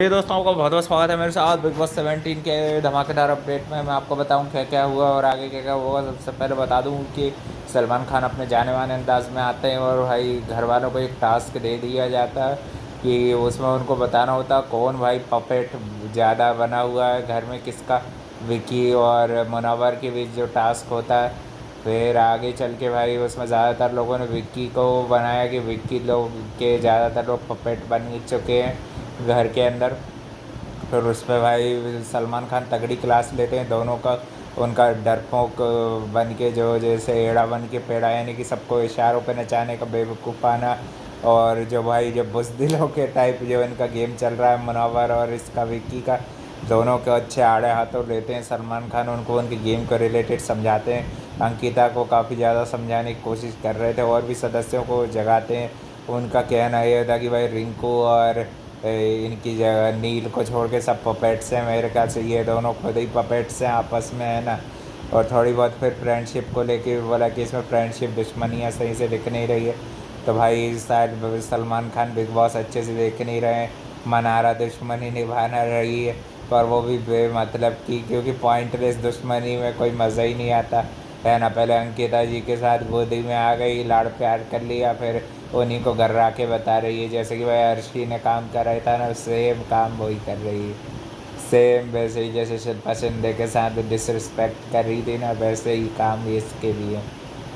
ये दोस्तों आपका बहुत बहुत स्वागत है मेरे साथ बिग बॉस 17 के धमाकेदार अपडेट में। मैं आपको बताऊं क्या क्या हुआ और आगे क्या क्या होगा। सबसे पहले बता दूं कि सलमान खान अपने जाने माने अंदाज में आते हैं और भाई घर वालों को एक टास्क दे दिया जाता है कि उसमें उनको बताना होता है कौन भाई पपेट ज़्यादा बना हुआ है घर में, किसका। विकी और मुनव्वर के बीच जो टास्क होता है। फिर आगे चल के भाई उसमें ज़्यादातर लोगों ने विक्की को बनाया कि विक्की लोग के ज़्यादातर लोग पपेट बन चुके हैं घर के अंदर। फिर उस पर भाई सलमान खान तगड़ी क्लास लेते हैं दोनों का। उनका डरपोक बन के जो जैसे एड़ा बन के पेड़ा, यानी कि सबको इशारों पे नचाने का बेवकूफ़ाना। और जो भाई जो बुज़दिलों के टाइप जो इनका गेम चल रहा है मुनव्वर और इसका विक्की का, दोनों के अच्छे आड़े हाथों लेते हैं सलमान खान। उनको उनके गेम को रिलेटेड समझाते हैं। अंकिता को काफ़ी ज़्यादा समझाने की कोशिश कर रहे थे और भी सदस्यों को जगाते हैं। उनका कहना ये था कि भाई रिंकू और इनकी जगह नील को छोड़ के सब पपेट्स हैं। मेरे ख्याल से ये दोनों खुद ही पपेट्स हैं आपस में, है ना। और थोड़ी बहुत फिर फ्रेंडशिप को लेके भी बोला कि इसमें फ्रेंडशिप दुश्मनियाँ सही से दिख नहीं रही है। तो भाई शायद सलमान खान बिग बॉस अच्छे से देख नहीं रहे हैं। मनारा दुश्मनी निभाना रही है पर वो भी बेमतलब की, क्योंकि पॉइंटलेस दुश्मनी में कोई मज़ा ही नहीं आता, है ना। पहले अंकिता जी के साथ गोदी में आ गई, लाड़ प्यार कर लिया, फिर उन्हीं को गर्रा के बता रही है जैसे कि भाई अर्शी ने काम कर रहा था ना, सेम काम वही कर रही है। सेम वैसे ही जैसे शिल्पा शिंदे के साथ डिसरिस्पेक्ट कर रही थी ना, वैसे ही काम ये इसके भी है।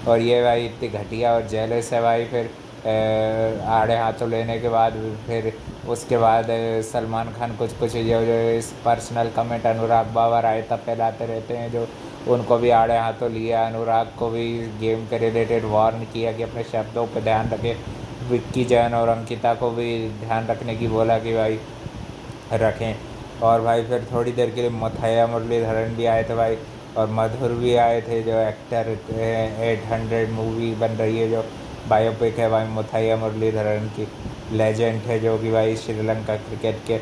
और ये भाई इतनी घटिया और जेलस है भाई। फिर आड़े हाथों लेने के बाद फिर उसके बाद सलमान खान कुछ कुछ जो जो इस पर्सनल कमेंट अनुराग बाबा रायता फैलाते रहते हैं, जो उनको भी आड़े हाथों लिया। अनुराग को भी गेम के रिलेटेड वार्न किया कि अपने शब्दों पर ध्यान रखें। विक्की जैन और अंकिता को भी ध्यान रखने की बोला कि भाई रखें। और भाई फिर थोड़ी देर के लिए मुथैया मुरलीधरन भी आए थे भाई, और मधुर भी आए थे जो एक्टर 800 मूवी बन रही है जो बायोपिक है भाई मुथैया मुरलीधरन की। लेजेंड है जो कि भाई श्रीलंका क्रिकेट के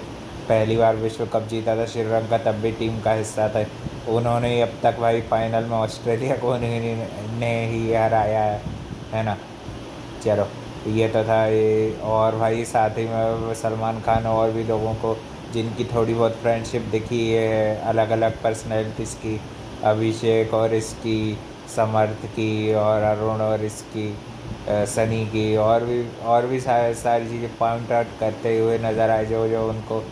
पहली बार विश्व कप जीता था श्रीलंका, तब भी टीम का हिस्सा था। उन्होंने ही अब तक भाई फाइनल में ऑस्ट्रेलिया को ने ही हराया है ना। चलो ये तो था ये। और भाई साथ ही में सलमान खान और भी लोगों को जिनकी थोड़ी बहुत फ्रेंडशिप दिखी है अलग अलग पर्सनैलिटीज़ की, अभिषेक और इसकी, समर्थ की और अरुण और इसकी, सनी की, और भी सारी चीज़ें पॉइंट आउट करते हुए नज़र आए जो जो उनको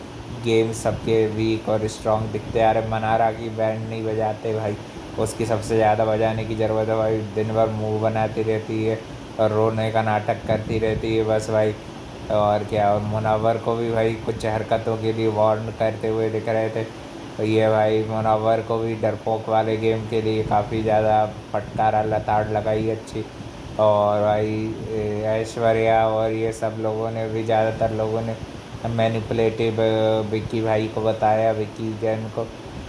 गेम सबके वीक और स्ट्रॉन्ग दिखते आ रहे। मनारा की बैंड नहीं बजाते भाई, उसकी सबसे ज़्यादा बजाने की ज़रूरत है भाई। दिन भर मुंह बनाती रहती है और रोने का नाटक करती रहती है बस भाई। और क्या, और मुनव्वर को भी भाई कुछ हरकतों के लिए वार्न करते हुए दिख रहे थे। तो ये भाई मुनव्वर को भी डरपोक वाले गेम के लिए काफ़ी ज़्यादा फटकारा लताड़ लगाई अच्छी। और भाई ऐश्वर्या और ये सब लोगों ने भी, ज़्यादातर लोगों ने मैनिपुलेटिव विक्की भाई को बताया, विक्की जैन को।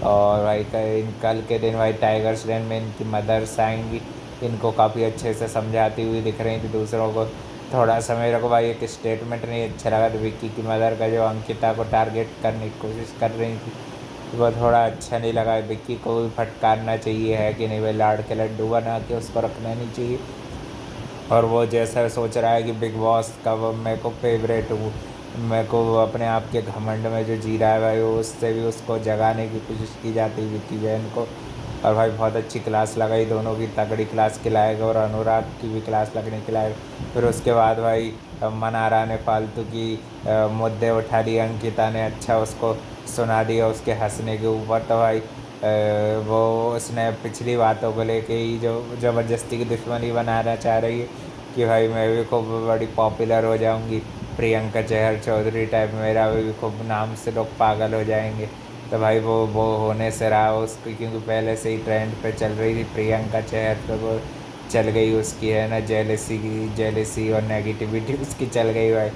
और भाई कल के दिन भाई टाइगर्स den में इनकी मदर्स आएंगी, इनको काफ़ी अच्छे से समझाती हुई दिख रही थी दूसरों को। थोड़ा सा मेरे को भाई एक स्टेटमेंट नहीं अच्छा लगा था विक्की की मदर का, जो अंकिता को टारगेट करने की कोशिश कर रही थी, वो थोड़ा अच्छा नहीं लगा। विक्की को भी फटकारना चाहिए है कि नहीं भाई, लाड़ के लड्डू बना के उसको रखना नहीं चाहिए। और वो जैसा सोच रहा है कि बिग बॉस का वो मेरे को फेवरेट हूँ, मेरे को अपने आप के घमंड में जो जी रहा है भाई, वो उससे भी उसको जगाने की कोशिश की जाती है विक्की जैन को। और भाई बहुत अच्छी क्लास लगाई, दोनों की तगड़ी क्लास खिलाएगा और अनुराग की भी क्लास लगने खिलाएगा। फिर उसके बाद भाई मनारा ने फालतू की मुद्दे उठा लिए, अंकिता ने अच्छा उसको सुना दिया उसके हंसने के ऊपर। तो भाई वो उसने पिछली बातों को लेके ही जो ज़बरदस्ती की दुश्मनी बनाना चाह रही है कि भाई मैं भी खूब बड़ी पॉपुलर हो जाऊंगी, प्रियंका चहर चौधरी टाइप, मेरा भी खूब नाम से लोग पागल हो जाएंगे। तो भाई वो होने से रहा उसकी, क्योंकि पहले से ही ट्रेंड पे चल रही थी प्रियंका चहर, तो वो चल गई उसकी, है ना, जेलेसी और नेगेटिविटी उसकी चल गई भाई।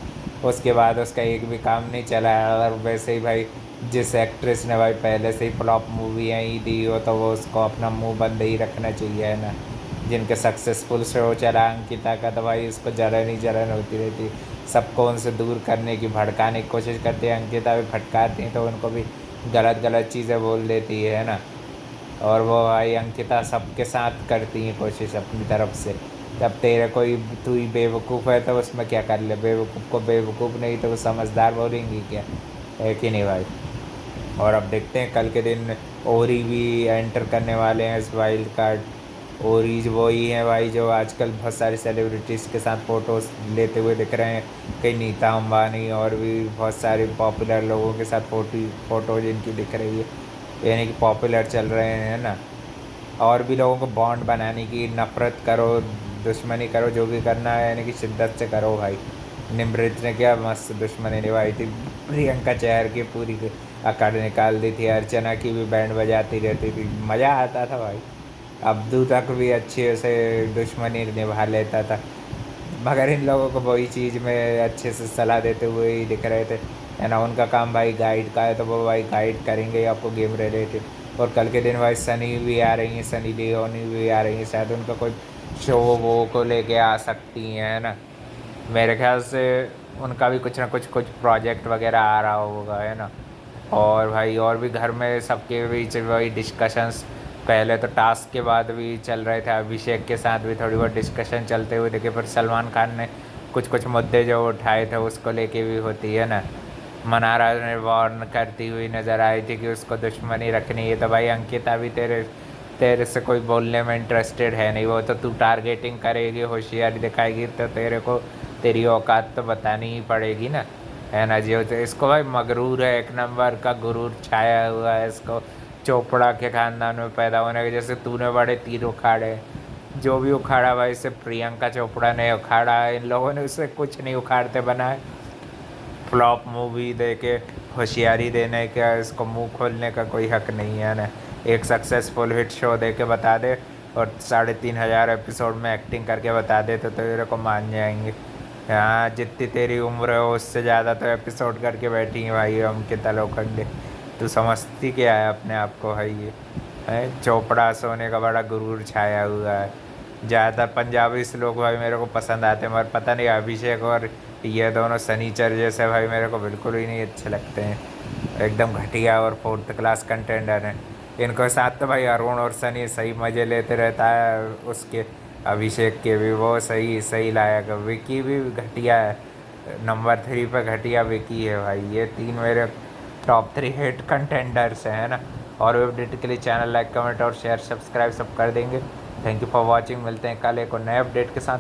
उसके बाद उसका एक भी काम नहीं चला। और वैसे ही भाई जिस एक्ट्रेस ने भाई पहले से ही फ्लॉप मूवियाँ ही दी हो, तो वो उसको अपना मुंह बंद ही रखना चाहिए, है ना। जिनके सक्सेसफुल शो चला अंकिता का, तो भाई उसको जलन ही जलन होती रहती, सबको उनसे दूर करने की, भड़काने की कोशिश करती है। अंकिता भी भटकाती हैं तो उनको भी गलत गलत चीज़ें बोल देती है ना। और वो भाई अंकिता सबके साथ करती हैं कोशिश अपनी तरफ से। जब तेरे कोई तू ही बेवकूफ़ है तो उसमें क्या कर ले, बेवकूफ़ को बेवकूफ़ नहीं तो वो समझदार बोलेंगी क्या। है कि नहीं भाई। और अब देखते हैं कल के दिन ओरी भी एंटर करने वाले हैं इस वाइल्ड कार्ड। ओरीज वही हैं भाई जो आजकल बहुत सारी सेलिब्रिटीज़ के साथ फ़ोटोज़ लेते हुए दिख रहे हैं। कई नीता अंबानी और भी बहुत सारे पॉपुलर लोगों के साथ फ़ोटोज इनकी दिख रही है, यानी कि पॉपुलर चल रहे हैं ना। और भी लोगों को बॉन्ड बनाने की, नफ़रत करो, दुश्मनी करो, जो भी करना है यानी कि शिद्दत से करो भाई। निमृत ने क्या मस्त दुश्मनी निभाई थी, प्रियंका चहर की पूरी अकड़ निकाल दी थी, अर्चना की भी बैंड बजाती रहती थी, मज़ा आता था भाई। अब्दू तक भी अच्छे से दुश्मनी निभा लेता था, मगर इन लोगों को वही चीज़ में अच्छे से सलाह देते हुए ही दिख रहे थे, है ना। उनका काम भाई गाइड का है, तो वो भाई गाइड करेंगे ही आपको गेम रिलेटेड। और कल के दिन भाई सनी भी आ रही हैं, सनी लियोनी भी आ रही हैं, शायद उनका कोई शो वो को लेके आ सकती हैं, है ना। मेरे ख्याल से उनका भी कुछ ना कुछ प्रोजेक्ट वगैरह आ रहा होगा, है ना। और भाई और भी घर में सबके बीच वही डिस्कशंस, पहले तो टास्क के बाद भी चल रहे थे, अभिषेक के साथ भी थोड़ी बहुत डिस्कशन चलते हुए देखे, फिर सलमान खान ने कुछ कुछ मुद्दे जो उठाए थे उसको लेके भी होती है ना। मनारा ने वार्न करती हुई नज़र आई थी कि उसको दुश्मनी रखनी है, तो भाई अंकिता भी तेरे तेरे से कोई बोलने में इंटरेस्टेड है नहीं, वो तो तू टारगेटिंग करेगी, होशियारी दिखाएगी, तो तेरे को तेरी औकात तो बतानी ही पड़ेगी ना, है ना जी। तो इसको भाई मगरूर है, एक नंबर का गुरूर छाया हुआ है इसको, चोपड़ा के खानदान में पैदा होने के। जैसे तूने बड़े तीर उखाड़े, जो भी उखाड़ा भाई सिर्फ प्रियंका चोपड़ा ने उखाड़ा, इन लोगों ने उससे कुछ नहीं उखाड़ते बनाए। फ्लॉप मूवी दे के होशियारी देने का, इसको मुंह खोलने का कोई हक नहीं है ना। एक सक्सेसफुल हिट शो दे के बता दे और 3,500 एपिसोड में एक्टिंग करके बता दे तो तेरे को मान जाएंगे। हाँ, जितनी तेरी उम्र है उससे ज़्यादा तो एपिसोड करके बैठी है भाई हम के तलोखंडे। तू समझती क्या है अपने आप को भाई, ये है चोपड़ा सोने का बड़ा गुरूर छाया हुआ है। ज़्यादातर पंजाबी से लोग भाई मेरे को पसंद आते हैं, मगर पता नहीं अभिषेक और ये दोनों सनीचर जैसे भाई मेरे को बिल्कुल ही नहीं अच्छे लगते हैं, एकदम घटिया और फोर्थ क्लास कंटेंडर हैं। इनको साथ तो भाई अरुण और सनी सही मज़े लेते रहता है, उसके अभिषेक के भी वो सही सही लायक, विकी भी घटिया है, नंबर 3 पे घटिया विकी है भाई। ये तीन मेरे टॉप 3 हिट कंटेंडर्स हैं, है ना। और अपडेट के लिए चैनल लाइक कमेंट और शेयर सब्सक्राइब सब कर देंगे। थैंक यू फॉर वॉचिंग, मिलते हैं कल एक और नए अपडेट के साथ।